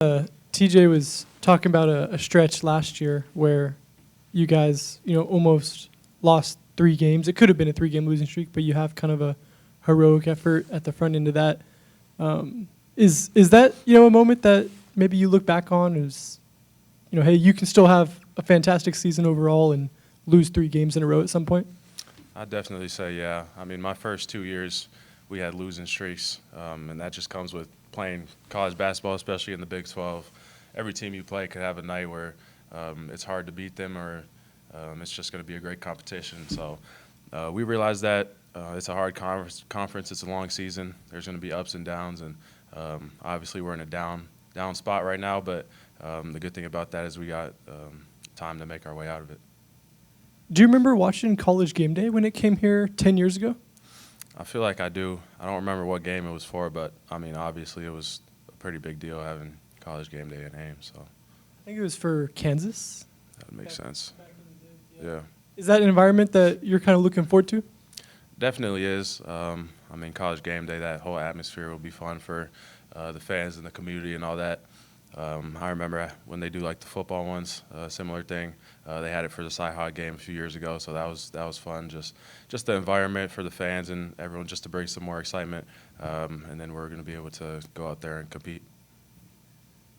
TJ was talking about a stretch last year where you guys, almost lost 3 games. It could have been a 3-game losing streak, but you have kind of a heroic effort at the front end of that. Is that, a moment that maybe you look back on as, hey, you can still have a fantastic season overall and lose 3 games in a row at some point? I'd definitely say, yeah. I mean, my first 2 years, we had losing streaks, and that just comes with playing college basketball, especially in the Big 12. Every team you play could have a night where it's hard to beat them or it's just going to be a great competition. So we realized that it's a hard conference. It's a long season. There's going to be ups and downs, and obviously we're in a down spot right now, but the good thing about that is we got time to make our way out of it. Do you remember watching College Game Day when it came here 10 years ago? I feel like I do. I don't remember what game it was for, but, I mean, obviously it was a pretty big deal having College Game Day in Ames. So I think it was for Kansas. that makes sense. Back in the day, Yeah. Is that an environment that you're kind of looking forward to? Definitely is. I mean, College Game Day, that whole atmosphere will be fun for the fans and the community and all that. I remember when they do like the football ones, similar thing. They had it for the Cy-Hawk game a few years ago, so that was fun. Just the environment for the fans and everyone, just to bring some more excitement, and then we're going to be able to go out there and compete.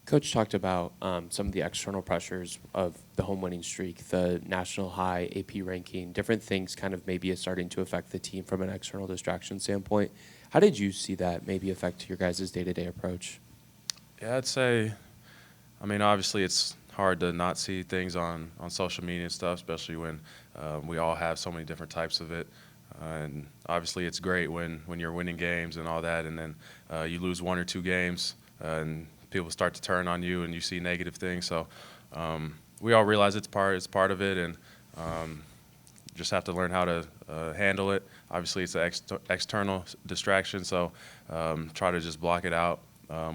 Coach talked about some of the external pressures of the home winning streak, the national high, AP ranking, different things kind of maybe starting to affect the team from an external distraction standpoint. How did you see that maybe affect your guys' day-to-day approach? Yeah, I'd say, I mean, obviously it's hard to not see things on social media and stuff, especially when we all have so many different types of it. And obviously it's great when you're winning games and all that, and then you lose 1 or 2 games and people start to turn on you and you see negative things. So we all realize it's part of it, and just have to learn how to handle it. Obviously it's an external distraction, so try to just block it out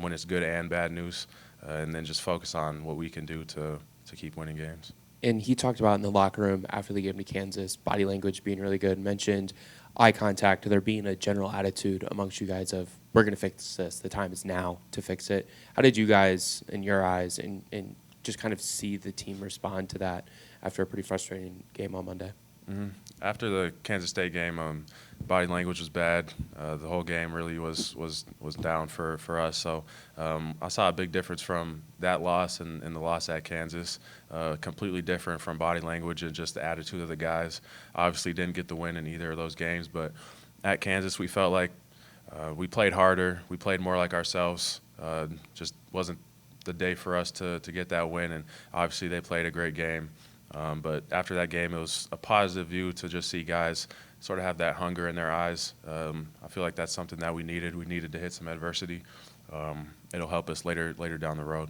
when it's good and bad news, and then just focus on what we can do to keep winning games. And he talked about in the locker room after the game to Kansas, body language being really good, mentioned eye contact, there being a general attitude amongst you guys of, we're going to fix this, the time is now to fix it. How did you guys, in your eyes, and just kind of see the team respond to that after a pretty frustrating game on Monday? Mm-hmm. After the Kansas State game, body language was bad. The whole game really was down for us. So I saw a big difference from that loss and the loss at Kansas. Completely different from body language and just the attitude of the guys. Obviously didn't get the win in either of those games, but at Kansas we felt like we played harder. We played more like ourselves. Just wasn't the day for us to get that win, and obviously they played a great game. But after that game, it was a positive view to just see guys sort of have that hunger in their eyes. I feel like that's something that we needed. We needed to hit some adversity. It'll help us later down the road.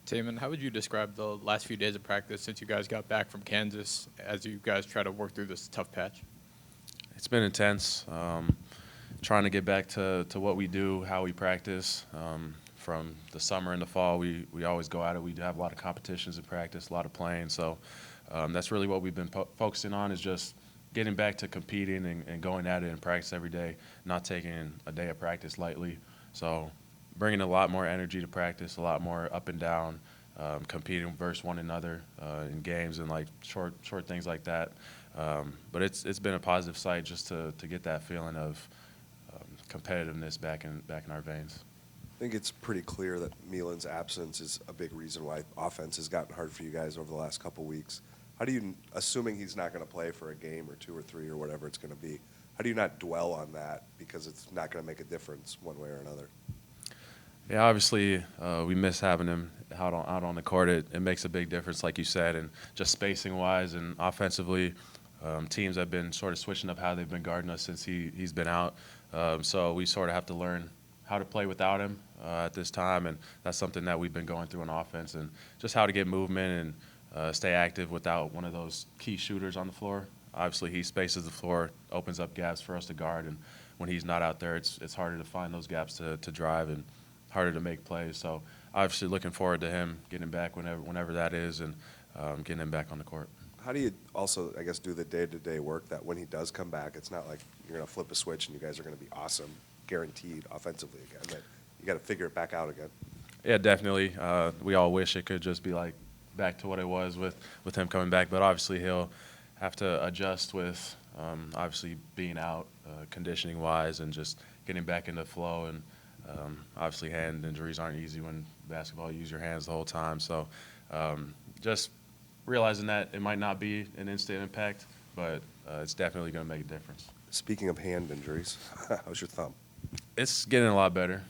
Tamin, how would you describe the last few days of practice since you guys got back from Kansas as you guys try to work through this tough patch? It's been intense. Trying to get back to what we do, how we practice. From the summer and the fall, we always go at it. We have a lot of competitions in practice, a lot of playing. So that's really what we've been focusing on, is just getting back to competing and going at it in practice every day, not taking a day of practice lightly. So bringing a lot more energy to practice, a lot more up and down, competing versus one another in games and like short things like that. But it's been a positive sight just to get that feeling of competitiveness back in our veins. I think it's pretty clear that Milan's absence is a big reason why offense has gotten hard for you guys over the last couple weeks. How do you, assuming he's not going to play for a game or 2 or 3 or whatever it's going to be, how do you not dwell on that because it's not going to make a difference one way or another? Yeah, obviously we miss having him out on the court. It makes a big difference, like you said, and just spacing-wise and offensively. Teams have been sort of switching up how they've been guarding us since he's been out. So we sort of have to learn how to play without him at this time, and that's something that we've been going through on offense, and just how to get movement and stay active without one of those key shooters on the floor. Obviously, he spaces the floor, opens up gaps for us to guard, and when he's not out there, it's harder to find those gaps to drive and harder to make plays. So obviously looking forward to him getting back whenever that is, and getting him back on the court. How do you also, I guess, do the day-to-day work that when he does come back, it's not like you're going to flip a switch and you guys are going to be awesome, guaranteed offensively again, that you got to figure it back out again? Yeah, definitely. We all wish it could just be like back to what it was with him coming back, but obviously he'll have to adjust with obviously being out conditioning wise and just getting back into flow. And obviously hand injuries aren't easy when basketball. You use your hands the whole time. So just realizing that it might not be an instant impact, but it's definitely going to make a difference. Speaking of hand injuries, how's your thumb? It's getting a lot better.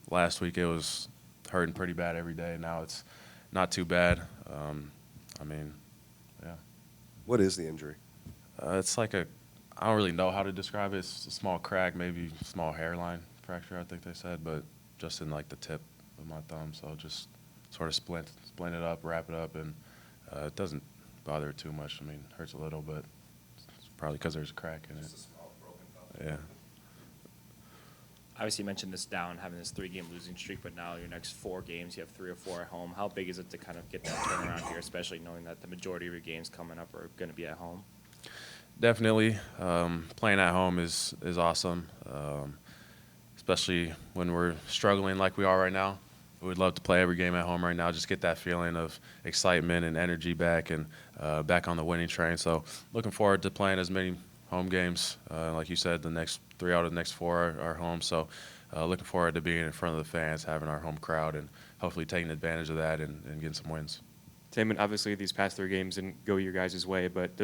Last week it was hurting pretty bad every day. Now it's not too bad. I mean, yeah. What is the injury? It's like I don't really know how to describe it. It's a small crack, maybe small hairline fracture, I think they said, but just in like the tip of my thumb. So just sort of splint it up, wrap it up, and it doesn't bother it too much. I mean, it hurts a little, but it's probably because there's a crack in it. Just a small broken thumb. Yeah. Obviously, you mentioned this down, having this 3-game losing streak, but now your next 4 games, you have 3 or 4 at home. How big is it to kind of get that turnaround here, especially knowing that the majority of your games coming up are going to be at home? Definitely. Playing at home is awesome, especially when we're struggling like we are right now. We would love to play every game at home right now, just get that feeling of excitement and energy back and back on the winning train. So looking forward to playing as many home games. Like you said, the next 3 out of the next 4 are home. So looking forward to being in front of the fans, having our home crowd, and hopefully taking advantage of that and getting some wins. Tamin, obviously these past 3 games didn't go your guys' way, but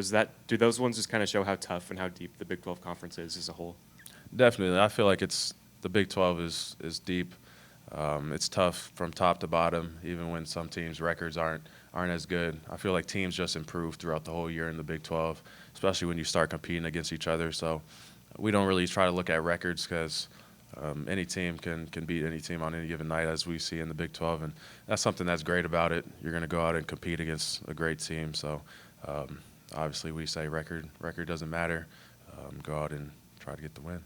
do those ones just kind of show how tough and how deep the Big 12 conference is as a whole? Definitely. I feel like the Big 12 is deep. It's tough from top to bottom, even when some teams' records aren't as good. I feel like teams just improve throughout the whole year in the Big 12, especially when you start competing against each other. So we don't really try to look at records because any team can beat any team on any given night, as we see in the Big 12, and that's something that's great about it. You're going to go out and compete against a great team. So obviously we say record doesn't matter. Go out and try to get the win.